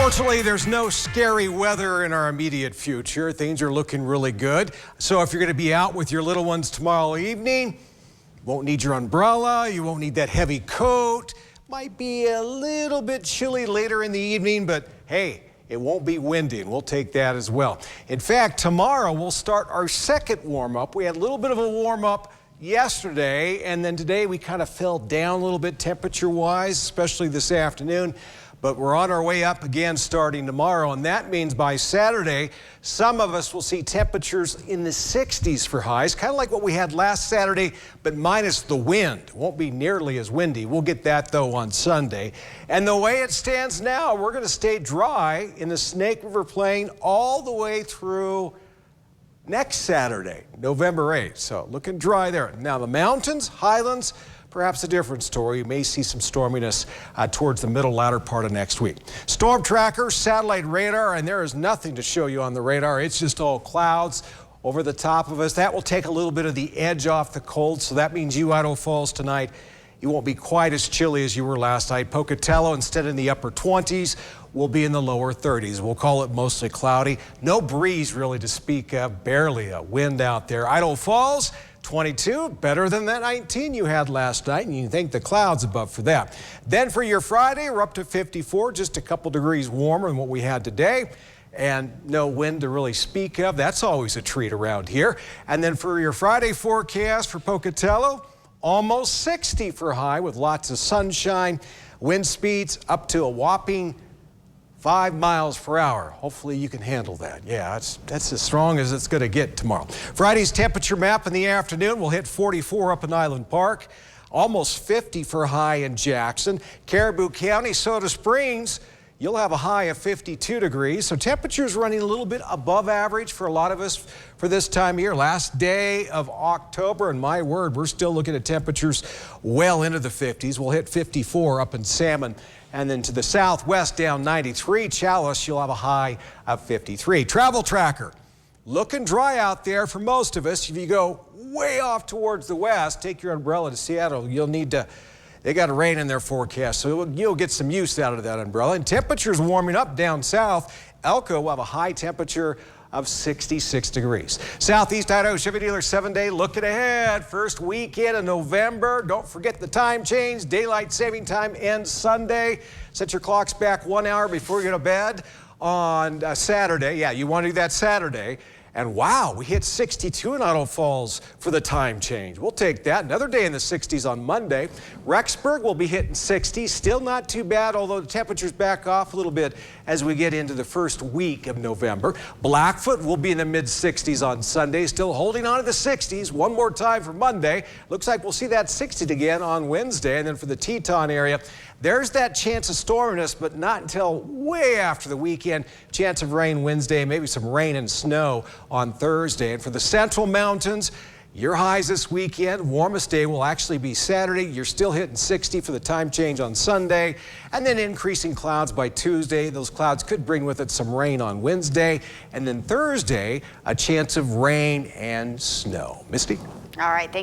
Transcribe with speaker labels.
Speaker 1: Fortunately, there's no scary weather in our immediate future. Things are looking really good. So if you're going to be out with your little ones tomorrow evening, you won't need your umbrella, you won't need that heavy coat. Might be a little bit chilly later in the evening, but hey, it won't be windy, and we'll take that as well. In fact, tomorrow we'll start our second warm-up. We had a little bit of a warm-up yesterday, and then today we kind of fell down a little bit temperature-wise, especially this afternoon. But we're on our way up again starting tomorrow, and that means by Saturday, some of us will see temperatures in the 60s for highs, kind of like what we had last Saturday, but minus the wind. It won't be nearly as windy. We'll get that, though, on Sunday. And the way it stands now, we're going to stay dry in the Snake River Plain all the way through next Saturday, November 8th. So looking dry there. Now the mountains, highlands, perhaps a different story. You may see some storminess towards the middle latter part of next week. Storm tracker, satellite radar, and there is nothing to show you on the radar. It's just all clouds over the top of us. That will take a little bit of the edge off the cold, so that means you, Idaho Falls, tonight, you won't be quite as chilly as you were last night. Pocatello, instead in the upper 20s, will be in the lower 30s. We'll call it mostly cloudy. No breeze really to speak of, barely a wind out there. Idaho Falls, 22, better than that 19 you had last night, and you can thank the clouds above for that. Then for your Friday, we're up to 54, just a couple degrees warmer than what we had today, and no wind to really speak of. That's always a treat around here. And then for your Friday forecast for Pocatello, almost 60 for high with lots of sunshine, wind speeds up to a whopping 5 miles per hour. Hopefully you can handle that. Yeah, that's as strong as it's going to get tomorrow. Friday's temperature map in the afternoon will hit 44 up in Island Park, almost 50 for high in Jackson. Caribou County, Soda Springs, you'll have a high of 52 degrees. So temperatures running a little bit above average for a lot of us for this time of year. Last day of October, and my word, we're still looking at temperatures well into the 50s. We'll hit 54 up in Salmon. And then to the southwest, down 93. Chalice, you'll have a high of 53. Travel tracker, looking dry out there for most of us. If you go way off towards the west, take your umbrella to Seattle. You'll need to, they got rain in their forecast, so you'll get some use out of that umbrella. And temperatures warming up down south. Elko will have a high temperature of 66 degrees. Southeast Idaho Chevy Dealer 7-day looking ahead. First weekend of November. Don't forget the time change. Daylight saving time ends Sunday. Set your clocks back 1 hour before you go to bed on Saturday. Yeah, you want to do that Saturday. And wow, we hit 62 in Idaho Falls for the time change. We'll take that. Another day in the 60s on Monday. Rexburg will be hitting 60. Still not too bad, although the temperatures back off a little bit as we get into the first week of November. Blackfoot will be in the mid-60s on Sunday. Still holding on to the 60s. One more time for Monday. Looks like we'll see that 60 again on Wednesday. And then for the Teton area, there's that chance of storminess, but not until way after the weekend. Chance of rain Wednesday, maybe some rain and snow on Thursday. And for the Central Mountains, your highs this weekend, warmest day will actually be Saturday. You're still hitting 60 for the time change on Sunday, and then increasing clouds by Tuesday. Those clouds could bring with it some rain on Wednesday, and then Thursday, a chance of rain and snow. Misty?
Speaker 2: All right, thank you.